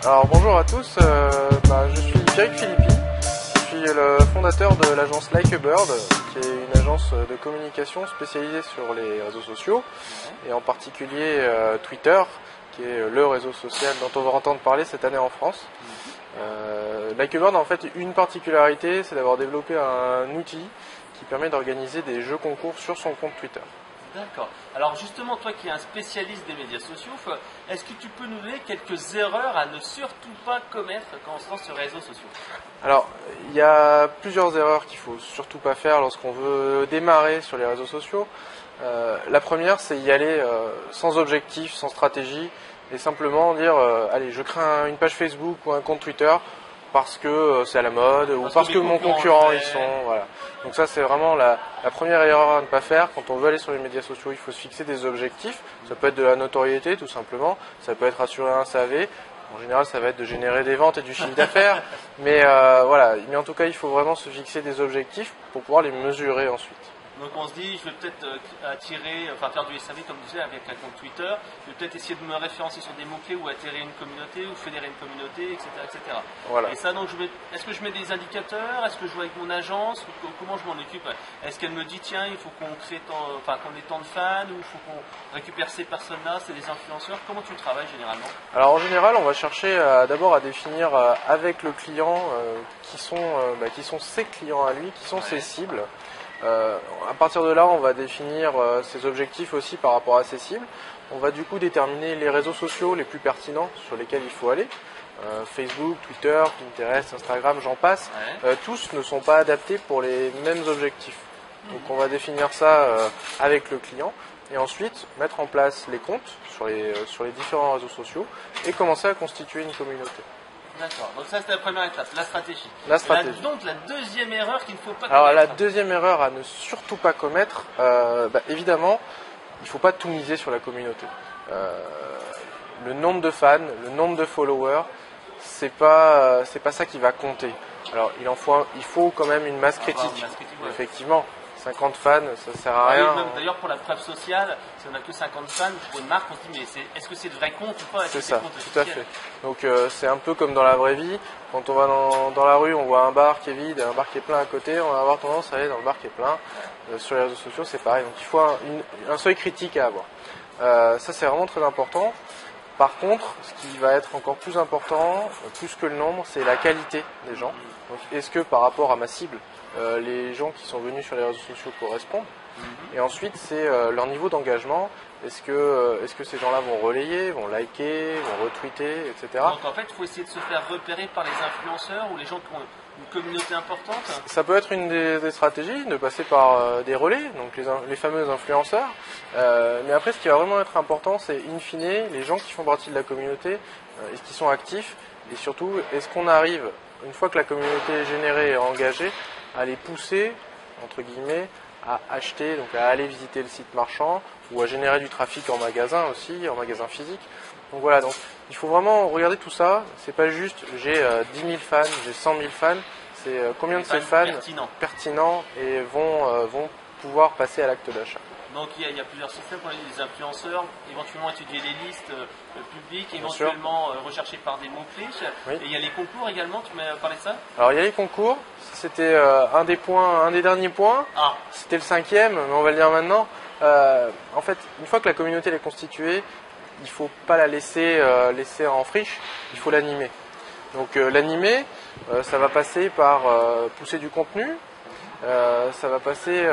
Alors bonjour à tous, je suis Pierrick Philippi, je suis le fondateur de l'agence Like a Bird, qui est une agence de communication spécialisée sur les réseaux sociaux, et en particulier Twitter, qui est le réseau social dont on va entendre parler cette année en France. Like a Bird a en fait une particularité, c'est d'avoir développé un outil qui permet d'organiser des jeux concours sur son compte Twitter. D'accord. Alors justement, toi qui es un spécialiste des médias sociaux, est-ce que tu peux nous donner quelques erreurs à ne surtout pas commettre quand on se lance sur les réseaux sociaux? Alors, il y a plusieurs erreurs qu'il faut surtout pas faire lorsqu'on veut démarrer sur les réseaux sociaux. La première, c'est y aller sans objectif, sans stratégie, et simplement dire allez, je crée une page Facebook ou un compte Twitter parce que c'est à la mode ou parce que mon concurrent y sont. Voilà. Donc ça, c'est vraiment la première erreur à ne pas faire. Quand on veut aller sur les médias sociaux, il faut se fixer des objectifs. Ça peut être de la notoriété, tout simplement. Ça peut être assurer un SAV. En général, ça va être de générer des ventes et du chiffre d'affaires. Mais voilà. Mais en tout cas, il faut vraiment se fixer des objectifs pour pouvoir les mesurer ensuite. Donc on se dit, je vais peut-être faire du SAV comme tu disais avec un compte Twitter, je vais peut-être essayer de me référencer sur des mots-clés ou atterrir une communauté ou fédérer une communauté, etc. etc. Voilà. Et ça, donc, est-ce que je mets des indicateurs? Est-ce que je joue avec mon agence? Comment je m'en occupe? Est-ce qu'elle me dit, tiens, il faut qu'on crée qu'on ait tant de fans, ou il faut qu'on récupère ces personnes-là, c'est des influenceurs? Comment tu travailles généralement? Alors en général, on va chercher d'abord à définir avec le client qui sont ses clients à lui, qui sont ses cibles. À partir de là, on va définir ses objectifs aussi par rapport à ses cibles. On va du coup déterminer les réseaux sociaux les plus pertinents sur lesquels il faut aller. Facebook, Twitter, Pinterest, Instagram, j'en passe. Tous ne sont pas adaptés pour les mêmes objectifs. Donc on va définir ça avec le client et ensuite mettre en place les comptes sur les différents réseaux sociaux et commencer à constituer une communauté. D'accord, donc ça c'est la première étape, la stratégie. Donc la deuxième erreur qu'il ne faut pas commettre. Alors la deuxième erreur à ne surtout pas commettre, évidemment, il ne faut pas tout miser sur la communauté. Le nombre de fans, le nombre de followers, c'est pas ça qui va compter. Alors il faut quand même une masse critique, effectivement. 50 fans, ça sert à rien. Oui, d'ailleurs, pour la preuve sociale, si on n'a que 50 fans, pour une marque, on se dit, mais est-ce que c'est de vrais comptes ou pas? C'est ça, tout à fait. Donc c'est un peu comme dans la vraie vie. Quand on va dans la rue, on voit un bar qui est vide et un bar qui est plein à côté, on va avoir tendance à aller dans le bar qui est plein. Sur les réseaux sociaux, c'est pareil. Donc il faut un seuil critique à avoir. Ça, c'est vraiment très important. Par contre, ce qui va être encore plus important, plus que le nombre, c'est la qualité des gens. Donc, est-ce que par rapport à ma cible, les gens qui sont venus sur les réseaux sociaux correspondent? Et ensuite, c'est leur niveau d'engagement. Est-ce que ces gens-là vont relayer, vont liker, vont retweeter, etc. Donc en fait, il faut essayer de se faire repérer par les influenceurs ou les gens qui ont une communauté importante. Ça peut être une des stratégies, de passer par des relais, donc les fameux influenceurs. Mais après, ce qui va vraiment être important, c'est in fine, les gens qui font partie de la communauté, est-ce qu'ils sont actifs? Et surtout, est-ce qu'on arrive, une fois que la communauté est générée et engagée, à les pousser, entre guillemets, à acheter, donc à aller visiter le site marchand ou à générer du trafic en magasin aussi, en magasin physique. Donc voilà, donc il faut vraiment regarder tout ça. C'est pas juste j'ai 10 000 fans, j'ai 100 000 fans, c'est combien de ces fans pertinents et vont pouvoir passer à l'acte d'achat. Donc il y a plusieurs systèmes pour les influenceurs, éventuellement étudier les listes publiques, éventuellement rechercher par des mots-clés. Oui. Et il y a les concours également, tu m'as parlé de ça? Alors il y a les concours, c'était un des derniers points, c'était le 5e, mais on va le dire maintenant. En fait, une fois que la communauté est constituée, il ne faut pas la laisser en friche, il faut l'animer. Donc l'animer, ça va passer par pousser du contenu, ça va passer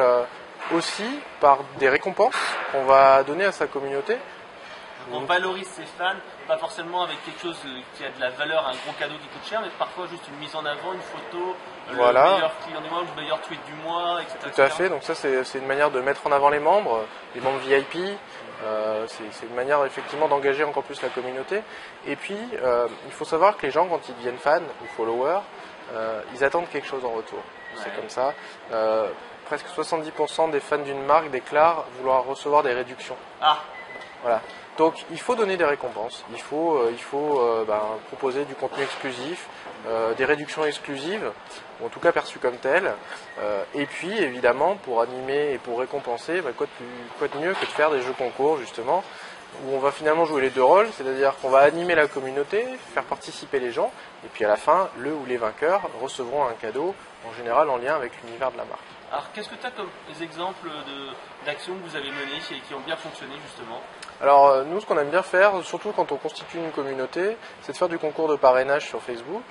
aussi par des récompenses qu'on va donner à sa communauté. On valorise ses fans, pas forcément avec quelque chose qui a de la valeur, un gros cadeau qui coûte cher, mais parfois juste une mise en avant, une photo, le meilleur client du mois, le meilleur tweet du mois, etc. Tout à fait, donc ça c'est une manière de mettre en avant les membres VIP, c'est une manière effectivement d'engager encore plus la communauté. Et puis il faut savoir que les gens, quand ils deviennent fans ou followers, ils attendent quelque chose en retour. C'est comme ça. Presque 70% des fans d'une marque déclarent vouloir recevoir des réductions. Voilà. Donc il faut donner des récompenses, il faut proposer du contenu exclusif, des réductions exclusives, ou en tout cas perçues comme telles. Et puis évidemment, pour animer et pour récompenser, quoi de mieux que de faire des jeux concours justement. où on va finalement jouer les deux rôles, c'est-à-dire qu'on va animer la communauté, faire participer les gens, et puis à la fin, le ou les vainqueurs recevront un cadeau, en général en lien avec l'univers de la marque. Alors, qu'est-ce que tu as comme exemples d'actions que vous avez menées et qui ont bien fonctionné justement? Alors nous, ce qu'on aime bien faire, surtout quand on constitue une communauté, c'est de faire du concours de parrainage sur Facebook,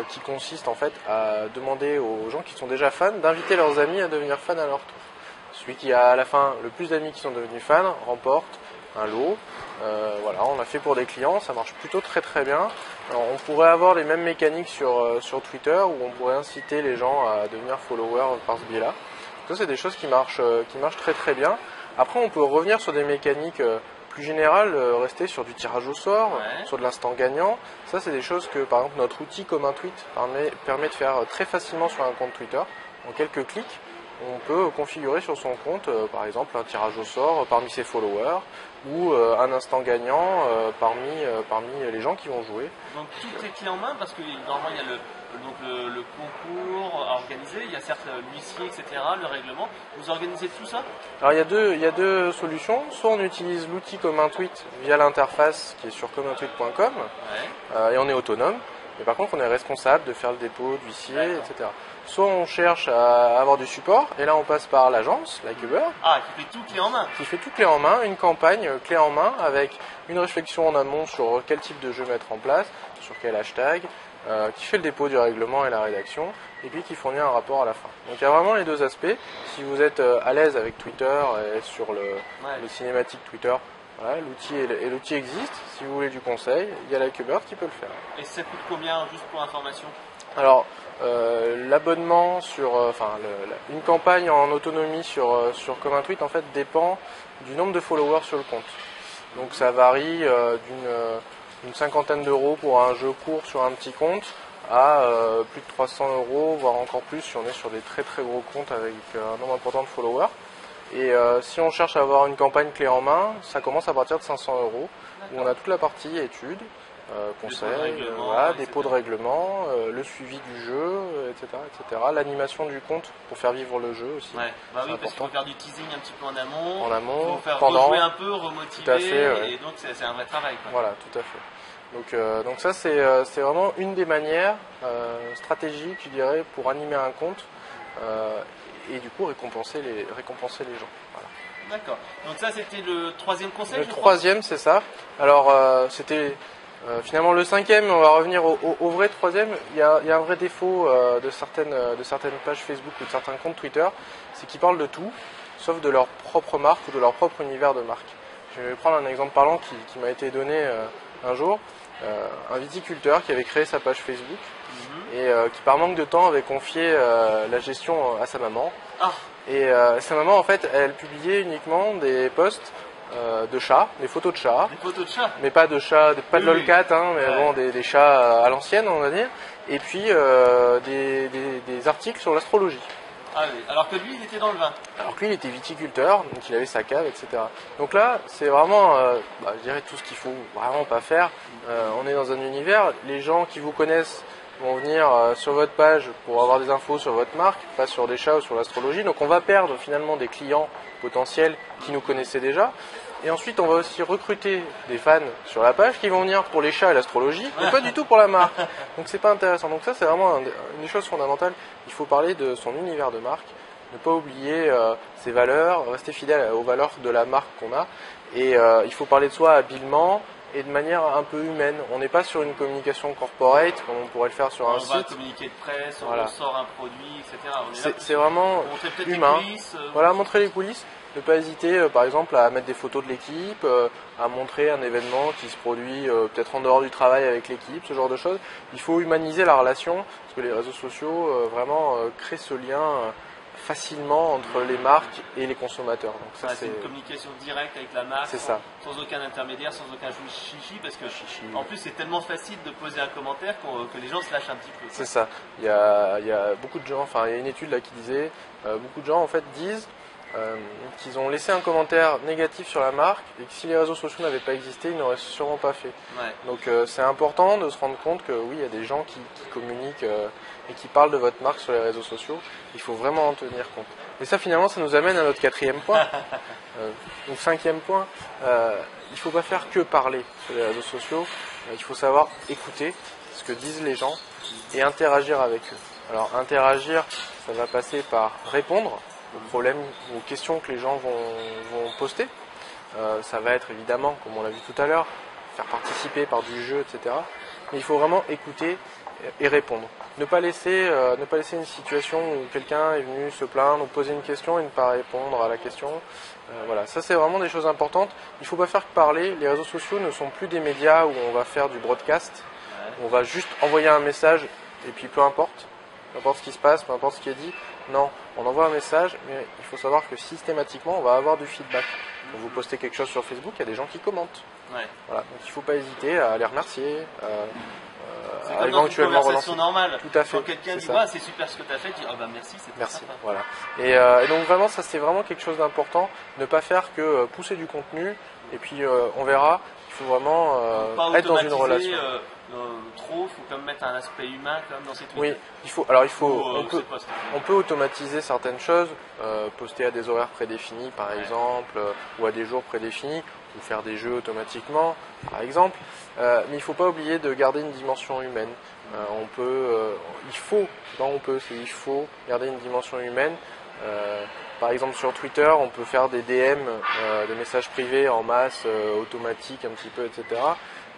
qui consiste en fait à demander aux gens qui sont déjà fans d'inviter leurs amis à devenir fans à leur tour. Celui qui a à la fin le plus d'amis qui sont devenus fans remporte un lot. Voilà, on l'a fait pour des clients, ça marche plutôt très très bien. Alors, on pourrait avoir les mêmes mécaniques sur Twitter, où on pourrait inciter les gens à devenir followers par ce biais-là. Ça, c'est des choses qui marchent très très bien. Après, on peut revenir sur des mécaniques plus générales, rester sur du tirage au sort, sur de l'instant gagnant. Ça, c'est des choses que, par exemple, notre outil comme un tweet permet de faire très facilement sur un compte Twitter. En quelques clics, on peut configurer sur son compte, par exemple, un tirage au sort parmi ses followers ou un instant gagnant parmi les gens qui vont jouer. Donc tout est clé en main parce que normalement il y a le concours à organiser, il y a certes l'huissier, etc., le règlement. Vous organisez tout ça? Alors il y a deux solutions. Soit on utilise l'outil comme un tweet via l'interface qui est sur communtweet.com et on est autonome. Mais par contre on est responsable de faire le dépôt d'huissier, etc. Soit on cherche à avoir du support, et là on passe par l'agence, Likeable. Ah, qui fait tout clé en main. Qui fait tout clé en main, une campagne clé en main, avec une réflexion en amont sur quel type de jeu mettre en place, sur quel hashtag, qui fait le dépôt du règlement et la rédaction, et puis qui fournit un rapport à la fin. Donc il y a vraiment les deux aspects. Si vous êtes à l'aise avec Twitter et sur le cinématique Twitter, voilà, l'outil existe. Si vous voulez du conseil, il y a Likeable qui peut le faire. Et ça coûte combien, juste pour information? Alors, l'abonnement une campagne en autonomie sur comme un tweet en fait dépend du nombre de followers sur le compte. Donc ça varie d'une cinquantaine d'euros pour un jeu court sur un petit compte à plus de 300 euros, voire encore plus si on est sur des très très gros comptes avec un nombre important de followers. Et si on cherche à avoir une campagne clé en main, ça commence à partir de 500 euros, où on a toute la partie études, conseils, dépôt de règlement, le suivi du jeu, etc. L'animation du compte pour faire vivre le jeu aussi. Ouais. Bah oui, parce qu'il faut faire du teasing un petit peu en amont. En amont, il faut faire pendant, rejouer un peu, remotiver, tout à fait, et donc c'est un vrai travail, quoi. Voilà, tout à fait. Donc ça c'est vraiment une des manières stratégiques, je dirais, pour animer un compte et du coup récompenser les gens. Voilà. D'accord. Donc ça c'était le troisième conseil. Le troisième, c'est ça. Alors c'était finalement le cinquième. On va revenir au vrai troisième. Il y a un vrai défaut de certaines pages Facebook ou de certains comptes Twitter, c'est qu'ils parlent de tout, sauf de leur propre marque ou de leur propre univers de marque. Je vais prendre un exemple parlant qui m'a été donné un jour. Un viticulteur qui avait créé sa page Facebook et qui par manque de temps avait confié la gestion à sa maman. Et sa maman en fait elle publiait uniquement des posts de chats, des photos de chats. Des photos de chats. Mais pas de chats, pas de lolcat, mais bon des chats à l'ancienne on va dire. Et puis des articles sur l'astrologie. Ah oui, alors que lui il était dans le vin. Alors que lui il était viticulteur, donc il avait sa cave, etc. Donc là c'est vraiment, je dirais tout ce qu'il faut vraiment pas faire. On est dans un univers, les gens qui vous connaissent vont venir sur votre page pour avoir des infos sur votre marque, pas sur des chats ou sur l'astrologie. Donc on va perdre finalement des clients potentiels qui nous connaissaient déjà. Et ensuite, on va aussi recruter des fans sur la page qui vont venir pour les chats et l'astrologie, mais pas du tout pour la marque. Donc c'est pas intéressant. Donc ça, c'est vraiment une des choses fondamentales. Il faut parler de son univers de marque, ne pas oublier ses valeurs, rester fidèle aux valeurs de la marque qu'on a. Et il faut parler de soi habilement et de manière un peu humaine. On n'est pas sur une communication corporate comme on pourrait le faire sur un site. On va communiquer de presse, on sort un produit, etc. C'est vraiment humain. Voilà, montrer les coulisses. Ne pas hésiter, par exemple, à mettre des photos de l'équipe, à montrer un événement qui se produit peut-être en dehors du travail avec l'équipe, ce genre de choses. Il faut humaniser la relation, parce que les réseaux sociaux vraiment créent ce lien facilement entre les marques et les consommateurs. Donc ça, c'est une communication directe avec la marque, sans aucun intermédiaire, sans aucun chichi, parce que en plus c'est tellement facile de poser un commentaire que les gens se lâchent un petit peu. C'est ça. Il y a beaucoup de gens, il y a une étude là qui disait, beaucoup de gens en fait disent qu'ils ont laissé un commentaire négatif sur la marque et que si les réseaux sociaux n'avaient pas existé, ils n'auraient sûrement pas fait. Donc c'est important de se rendre compte que oui, il y a des gens qui communiquent et qui parlent de votre marque sur les réseaux sociaux. Il faut vraiment en tenir compte. Et ça finalement ça nous amène à notre quatrième point. Donc cinquième point, il ne faut pas faire que parler sur les réseaux sociaux, il faut savoir écouter ce que disent les gens et interagir avec eux. Alors interagir, ça va passer par répondre aux problèmes ou aux questions que les gens vont poster. Ça va être évidemment, comme on l'a vu tout à l'heure, faire participer par du jeu, etc. Mais il faut vraiment écouter et répondre. Ne pas laisser une situation où quelqu'un est venu se plaindre ou poser une question et ne pas répondre à la question. Voilà, ça c'est vraiment des choses importantes. Il ne faut pas faire que parler. Les réseaux sociaux ne sont plus des médias où on va faire du broadcast. On va juste envoyer un message et puis peu importe ce qui se passe, peu importe ce qui est dit. Non, on envoie un message, mais il faut savoir que systématiquement on va avoir du feedback. Quand vous postez quelque chose sur Facebook, il y a des gens qui commentent. Ouais. Voilà, donc il ne faut pas hésiter à les remercier. C'est comme dans une conversation normale. Tout à fait. Quand quelqu'un dit c'est super ce que tu as fait, tu dis merci, c'est merci. Sympa. Voilà. Et donc vraiment ça c'est vraiment quelque chose d'important, ne pas faire que pousser du contenu et puis on verra. Il faut vraiment être dans une relation. Trop, il faut quand même mettre un aspect humain quand même dans ces trucs. Oui, on peut automatiser certaines choses, poster à des horaires prédéfinis par exemple, ou à des jours prédéfinis, ou faire des jeux automatiquement par exemple. Mais il ne faut pas oublier de garder une dimension humaine. Il faut garder une dimension humaine. Par exemple sur Twitter, on peut faire des DM, des messages privés en masse, automatiques un petit peu, etc.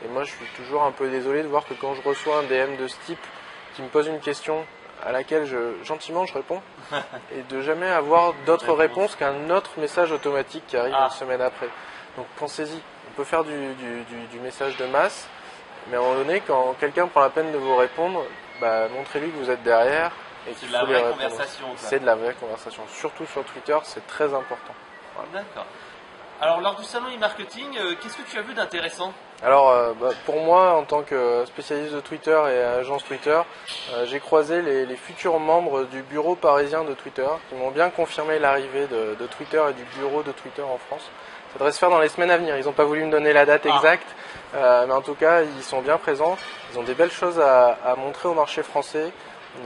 Et moi je suis toujours un peu désolé de voir que quand je reçois un DM de ce type qui me pose une question à laquelle gentiment je réponds et de jamais avoir d'autres réponses qu'un autre message automatique qui arrive une semaine après. Donc pensez-y, on peut faire du message de masse, mais à un moment donné quand quelqu'un prend la peine de vous répondre, montrez-lui que vous êtes derrière. C'est de la vraie conversation. C'est de la vraie conversation, surtout sur Twitter, c'est très important. Voilà. D'accord. Alors lors du salon e-marketing, qu'est-ce que tu as vu d'intéressant ? Alors pour moi, en tant que spécialiste de Twitter et agence Twitter, j'ai croisé les futurs membres du bureau parisien de Twitter qui m'ont bien confirmé l'arrivée de Twitter et du bureau de Twitter en France. Ça devrait se faire dans les semaines à venir. Ils n'ont pas voulu me donner la date exacte, mais en tout cas, ils sont bien présents. Ils ont des belles choses à montrer au marché français.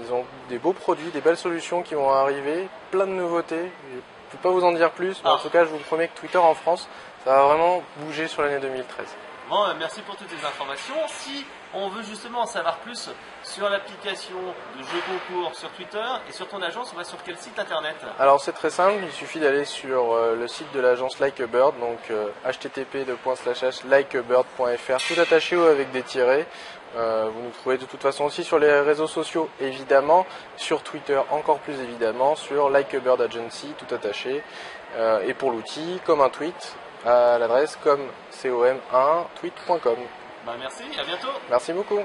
Ils ont des beaux produits, des belles solutions qui vont arriver, plein de nouveautés. Je ne peux pas vous en dire plus, mais en tout cas, je vous promets que Twitter en France, ça va vraiment bouger sur l'année 2013. Bon, merci pour toutes ces informations. Si on veut justement en savoir plus sur l'application de jeux concours sur Twitter et sur ton agence, on va sur quel site internet ? Alors c'est très simple, il suffit d'aller sur le site de l'agence Like a Bird, donc http://likeabird.fr, tout attaché ou avec des tirets. Vous nous trouvez de toute façon aussi sur les réseaux sociaux évidemment, sur Twitter encore plus évidemment, sur Like a Bird Agency, tout attaché. Et pour l'outil, comme un tweet, à l'adresse com1tweet.com. Merci, à bientôt. Merci beaucoup.